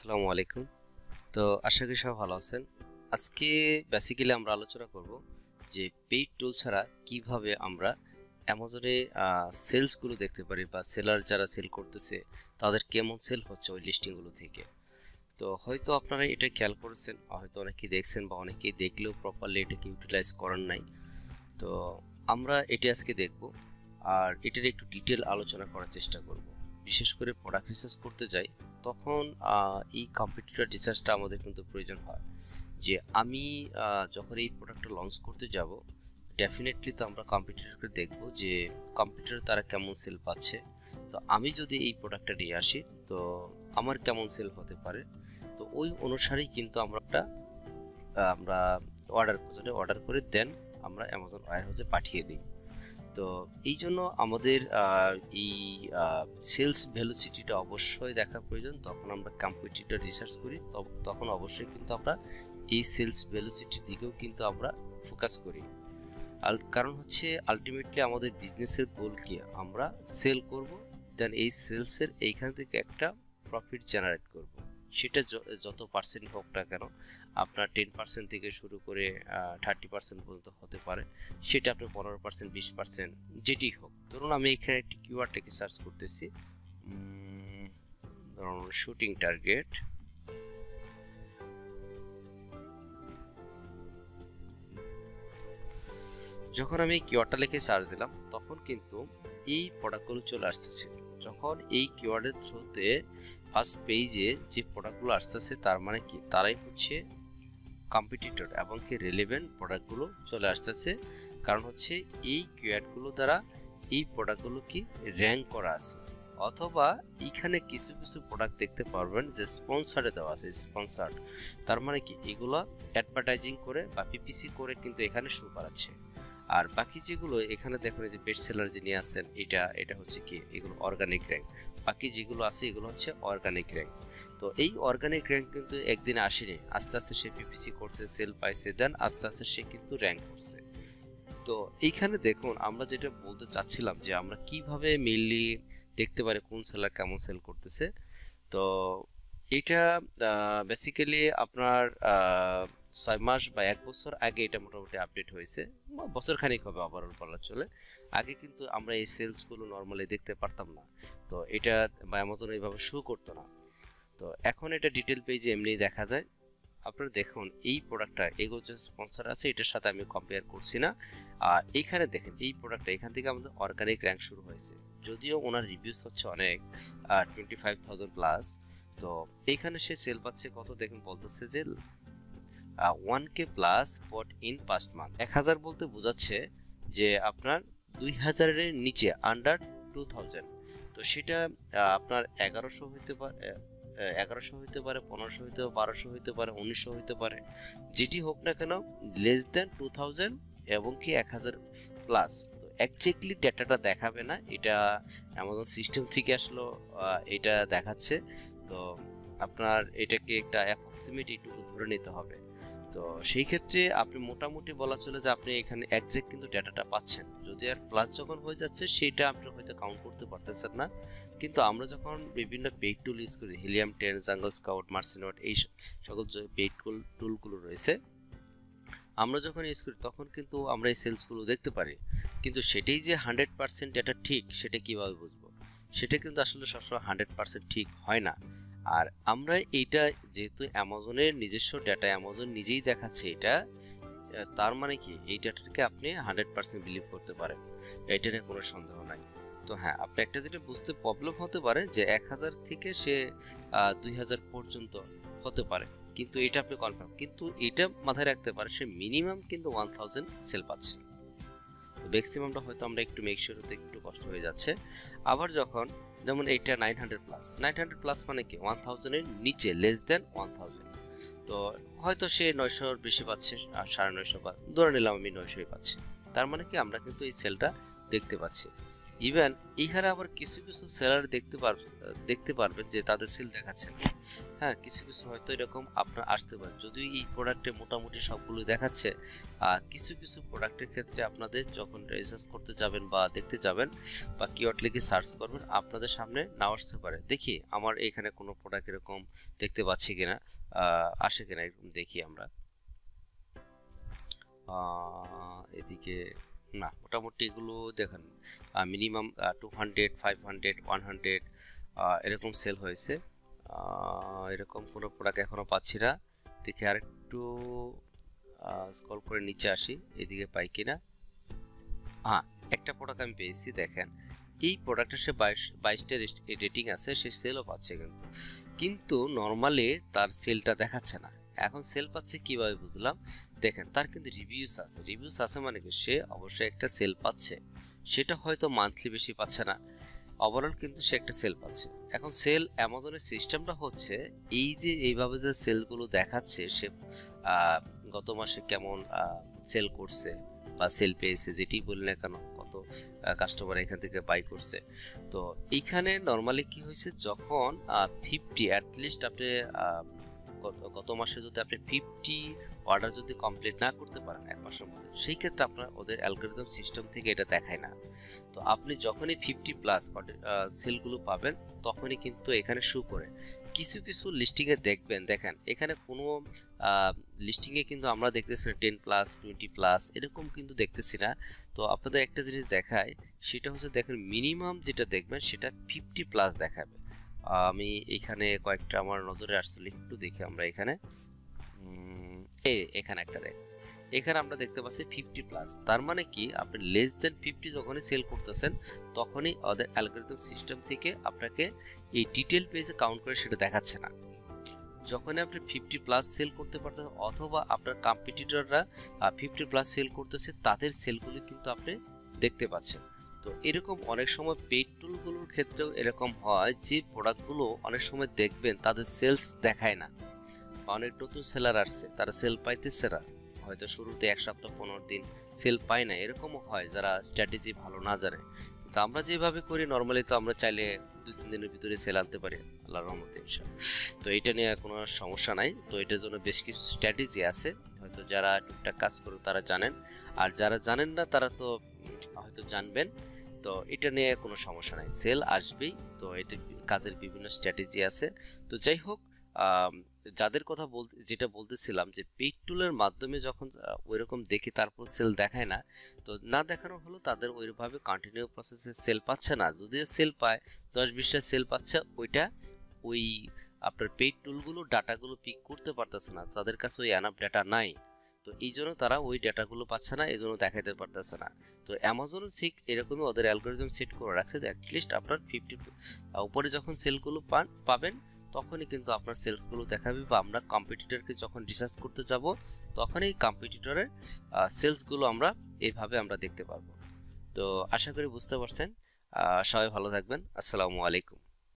আসসালামু আলাইকুম। তো আশা করি সবাই ভালো আছেন। আজকে বেসিক্যালি আমরা আলোচনা করব যে পেইড টুল ছাড়া কিভাবে আমরা অ্যামাজনে সেলসগুলো দেখতে পারি বা সেলার যারা সেল করতেছে তাদের কেমন সেল হচ্ছে ওই লিস্টিংগুলো থেকে। তো হয়তো আপনারা এটা খেয়াল করেছেন, হয়তো অনেকেই দেখছেন বা অনেকেই দেখলেও প্রপারলি এটাকে ইউটিলাইজ করেন নাই। তো আমরা এটা আজকে দেখব আর এটার একটু ডিটেল আলোচনা করার চেষ্টা করব। বিশেষ করে প্রোডাক্ট রিসার্চ করতে যাই তখন এই কম্পিটিটর রিসার্চটা আমাদের কিন্তু প্রয়োজন হয় যে আমি যখন এই প্রোডাক্টটা লঞ্চ করতে যাব ডেফিনেটলি তো আমরা কম্পিটিটরকে দেখব যে কম্পিটিটর তারা কেমন সেল পাচ্ছে। তো আমি যদি এই প্রোডাক্টটা নিয়ে আসি তো আমার কেমন সেল হতে পারে। তো ওই অনুসারেই কিন্তু আমরা অর্ডার করে দেন আমরা অ্যামাজন ওয়্যার হাউসে পাঠিয়ে দিই। তো এই জন্য আমাদের এই সেলস ভেলোসিটিটা অবশ্যই দেখা প্রয়োজন। তখন আমরা কম্পিটিটর রিসার্চ করি, তখন অবশ্যই কিন্তু আমরা এই সেলস ভেলোসিটির দিকেও কিন্তু আমরা ফোকাস করি। আর কারণ হচ্ছে আলটিমেটলি আমাদের বিজনেসের গোল কি, আমরা সেল করব, দেন এই সেলসের এইখান থেকে একটা প্রফিট জেনারেট করব। সেটা যত পার্সেন্ট হোক না কেন, আপনার 10% থেকে শুরু করে 30% পর্যন্ত হতে পারে, সেটা আপনার 15%, 20% যেটি হোক। ধরুন আমি এখানে একটি কিওয়ার্ডটাকে সার্চ করতেছি, ধরুন শুটিং টার্গেট। যখন আমি কিওয়ার্ডটা লিখে সার্চ দিলাম তখন কিন্তু এই প্রোডাক্টগুলো চলে আসতেছে। যখন এই কিওয়ার্ডের থ্রুতে ফার্স্ট পেজে যে প্রোডাক্টগুলো আসতেছে তার মানে কি, তারাই হচ্ছে কম্পিটিটর এবং কি রিলেভেন্ট প্রোডাক্টগুলো চলে আসতেছে। কারণ হচ্ছে এই কিওয়ার্ডগুলো দ্বারা এই প্রোডাক্টগুলো কি র্যাঙ্ক করা আছে। অথবা এইখানে কিছু কিছু প্রোডাক্ট দেখতে পারবেন যে স্পন্সারে দেওয়া আছে, স্পন্সার্ড। তার মানে কি এগুলো অ্যাডভার্টাইজিং করে বা পিপিসি করে কিন্তু এখানে শো করাচ্ছে। আর বাকি যেগুলো এখানে দেখুন যে বেস্ট সেলার যিনি আছেন, এটা হচ্ছে কি এগুলো অর্গানিক র্যাঙ্ক। বাকি যেগুলো আছে এগুলো হচ্ছে অর্গানিক র্যাঙ্ক। তো এই অর্গানিক র্যাঙ্ক কিন্তু একদিন আসেনি, আস্তে আস্তে সে পিপিসি করছে, সেল পাইছে, দেন আস্তে আস্তে সে কিন্তু র্যাঙ্ক করছে। তো এইখানে দেখুন আমরা যেটা বলতে চাচ্ছিলাম যে আমরা কিভাবে মেইনলি দেখতে পারি কোন সেলার কেমন সেল করতেছে। তো এটা বেসিক্যালি আপনার 6 মাস বা 1 বছর আগে এটা মোটামুটি আপডেট হয়েছে, বছর খানিক হবে ওভারঅল বলা চলে। আগে কিন্তু আমরা এই সেলসগুলো নর্মালি দেখতে পারতাম না, তো এটা বা অ্যামাজন এইভাবে শো করতো না। তো এখন এটা ডিটেল পেজে এমনি দেখা যায়। আপনারা দেখুন এই প্রোডাক্টটা এগুলো যে স্পন্সর আছে এটার সাথে আমি কম্পেয়ার করছি না। আর এইখানে দেখেন এই প্রোডাক্টটা এখান থেকে আমাদের অর্গানিক র্যাঙ্ক শুরু হয়েছে, যদিও ওনার রিভিউস হচ্ছে অনেক 25,000 প্লাস। তো এইখানে সে সেল পাচ্ছে কত দেখেন, বলতেছে যে 1K plus bought in past month. 1000 বলতে বোঝাচ্ছে যে আপনার 2000-এর নিচে, আন্ডার 2000। তো সেটা আপনার 1100 হইতে পারে, 1100 হইতে পারে, 1500 হইতে পারে, 1200 হইতে পারে, 1900 হইতে পারে, যেটি হোক না কেন লেস দেন 2000 এবং কি 1000 প্লাস। তো একজ্যাক্টলি ডেটাটা দেখাবে না, এটা অ্যামাজন সিস্টেম থেকে আসলে এটা দেখাচ্ছে। তো আপনার এটাকে একটা অ্যাপ্রক্সিমেট এইটুকু ধরে নিতে হবে। তো সেই ক্ষেত্রে আপনি মোটামুটি বলা চলে যে আপনি এখানে একজ্যাক্ট কিন্তু ডেটাটা পাচ্ছেন। যদি আর প্লাস যখন হয়ে যাচ্ছে সেটা আপনি হয়তো কাউন্ট করতে পারতেছেন না। কিন্তু আমরা যখন বিভিন্ন পেইড টুল ইউজ করি, হিলিয়াম 10, জাঙ্গল স্কাউট, মার্সিনট, এই সকল যে পেইড টুলগুলো রয়েছে আমরা যখন ইউজ করি তখন কিন্তু আমরা এই সেলসগুলো দেখতে পারি। কিন্তু সেটাই যে 100% ডেটা ঠিক সেটা কিভাবে বুঝবো? সেটা কিন্তু আসলে সবসময় 100% ঠিক হয় না। আর আমরা এইটা যেহেতু অ্যামাজনের নিজস্ব ডেটা, অ্যামাজন নিজেই দেখাচ্ছে এটা, তার মানে কি এই ডেটাটাকে আপনি 100% বিলিভ করতে পারেন, এটা নিয়ে কোনো সন্দেহ নাই। তো হ্যাঁ, আপনি একটা যেটা বুঝতে প্রবলেম হতে পারে যে 1000 থেকে সে 2000 পর্যন্ত হতে পারে, কিন্তু এটা আপনি কনফার্ম, কিন্তু এটা মাথায় রাখতে পারে সে মিনিমাম কিন্তু 1000 সেল পাচ্ছে। তো ম্যাক্সিমামটা হয়তো আমরা একটু মেক শিওর হতে একটু কষ্ট হয়ে যাচ্ছে। আবার যখন যেমন এইটা 900 প্লাস মানে কি 1000-এর নিচে, লেস দেন 1000। তো হয়তো সে 900-র বেশি পাচ্ছে, আর 950 বা ধরে নিলাম আমি 900-ই পাচ্ছি। তার মানে কি আমরা কিন্তু এই সেলটা দেখতে পাচ্ছি। ইভেন এখানে আবার কিছু কিছু সেলার দেখতে পারবেন যে তাদের সেল দেখাচ্ছে না। হ্যাঁ, কিছু কিছু হয়তো এরকম আপনার আসতে পারে, যদিও এই প্রোডাক্টে মোটামুটি সবগুলো দেখাচ্ছে। কিছু কিছু প্রোডাক্টের ক্ষেত্রে আপনাদের যখন রিসার্চ করতে যাবেন বা দেখতে যাবেন বা কিওয়ার্ড লিখে সার্চ করবেন, আপনাদের সামনে নাও আসতে পারে। দেখি আমার এখানে কোনো প্রোডাক্ট এরকম দেখতে পাচ্ছি কিনা, আসে কিনা এরকম দেখি আমরা। এদিকে না, মোটামুটি এগুলো দেখেন মিনিমাম 200, 500, 100 এরকম সেল হয়েছে। এরকম কোনো প্রোডাক্ট এখনো পাচ্ছি না। দেখি আরেকটু স্ক্রল করে নিচে আসি, এদিকে পাই কিনা। হ্যাঁ, একটা প্রোডাক্ট আমি পেয়েছি। দেখেন এই প্রোডাক্টের সে 22টা রেটিং আছে, সে সেলও পাচ্ছে, কিন্তু নর্মালি তার সেলটা দেখাচ্ছে না। এখন সেল পাচ্ছে কিভাবে বুঝলাম, দেখেন তার কিন্তু রিভিউস আছে মানে কি সে অবশ্যই একটা সেল পাচ্ছে, সেটা হয়তো মান্থলি বেশি পাচ্ছে না, ওভারঅল কিন্তু সে একটা সেল পাচ্ছে। এখন সেল অ্যামাজনের সিস্টেমটা হচ্ছে এই যে এইভাবে যে সেলগুলো দেখাচ্ছে, সে গত মাসে কেমন সেল করছে বা সেল পেয়েছে, যেটি বলি না কেন, কত কাস্টমার এখান থেকে বাই করছে। তো এইখানে নর্মালি কি হয়েছে, যখন 50 অ্যাটলিস্ট আপনি গত মাসে যদি আপনি 50 অর্ডার যদি কমপ্লিট না করতে পারেন এক মাসের মধ্যে, সেই ক্ষেত্রে আপনার ওদের অ্যালগরিদম সিস্টেম থেকে এটা দেখায় না। তো আপনি যখনই 50+ সেলগুলো পাবেন, তখনই কিন্তু এখানে শো করে। কিছু কিছু লিস্টিংয়ে দেখেন এখানে কোনো লিস্টিংয়ে কিন্তু আমরা দেখতেছি না 10+, 20+ এরকম কিন্তু দেখতেছি না। তো আপনাদের একটা জিনিস দেখায়, সেটা হচ্ছে দেখেন মিনিমাম যেটা দেখবেন সেটা 50+ দেখাবে। আমি এখানে কয়েকটা আমার নজরে আসছিল, একটু দেখি আমরা এখানে। এখানে একটা দেখেন, এখানে আমরা দেখতে পাচ্ছি 50+। তার মানে কি আপনি লেস দেন 50 যখনই সেল করতেছেন, তখনই ওদের অ্যালগরিদম সিস্টেম থেকে আপনাকে এই ডিটেল পেজে কাউন্ট করে সেটা দেখাচ্ছে না। যখনই আপনি 50+ সেল করতে পারতেছেন, অথবা আপনার কম্পিটিটররা 50+ সেল করতেছে, তাদের সেলগুলো কিন্তু আপনি দেখতে পাচ্ছেন। তো এরকম অনেক সময় পেইড টুলগুলোর ক্ষেত্রেও এরকম হয় যে প্রোডাক্টগুলো অনেক সময় দেখবেন তাদের সেলস দেখায় না। অনেক নতুন সেলার আসছে, তারা সেল পাইতেছে না, হয়তো শুরুতে 1 সপ্তাহ 15 দিন সেল পায় না, এরকমও হয় যারা স্ট্র্যাটেজি ভালো না জানে। কিন্তু আমরা যেভাবে করি নর্মালি, তো আমরা চাইলে 2-3 দিনের ভিতরে সেল আনতে পারি আল্লাহর রহমতে ইনশাআল্লাহ। তো এটা নিয়ে কোনো সমস্যা নাই। তো এটার জন্য বেশ কিছু স্ট্র্যাটেজি আছে, হয়তো যারা টুকটাক কাজ করে তারা জানেন, আর যারা জানেন না তারা তো হয়তো জানবেন। তো এটা নিয়ে কোনো সমস্যা নাই, সেল আসবেই। তো এটা কাজের বিভিন্ন স্ট্র্যাটেজি আছে। তো যাই হোক, যাদের কথা যেটা বলতেছিলাম যে পেইড টুলের মাধ্যমে যখন ওইরকম দেখি তারপর সেল দেখায় না, তো না দেখানো হলো তাদের ওইভাবে কন্টিনিউ প্রসেসে সেল পাচ্ছে না। যদিও সেল পায় 10-20টা সেল পাচ্ছে, ওই আপনার পেইড টুলগুলো ডাটাগুলো পিক করতে পারতেছে না, তাদের কাছে ওই এনাফ ডাটা নাই। তো এই জন্য তারা ওই ডাটাগুলো পাচ্ছে না, এই জন্য দেখাতে পারতেছে না। তো অ্যামাজনও ঠিক এরকমই ওদের অ্যালগরিদম সেট করে রাখছে যে অ্যাটলিস্ট আপনার 50 উপরে যখন সেলগুলো পাবেন, তখনই কিন্তু আপনার সেলসগুলো দেখাবে, বা আমরা কম্পিটিটরকে যখন রিসার্চ করতে যাব, তখনই কম্পিটিটরের সেলসগুলো আমরা এইভাবে আমরা দেখতে পারবো। তো আশা করি বুঝতে পারছেন। সবাই ভালো থাকবেন। আসসালামু আলাইকুম।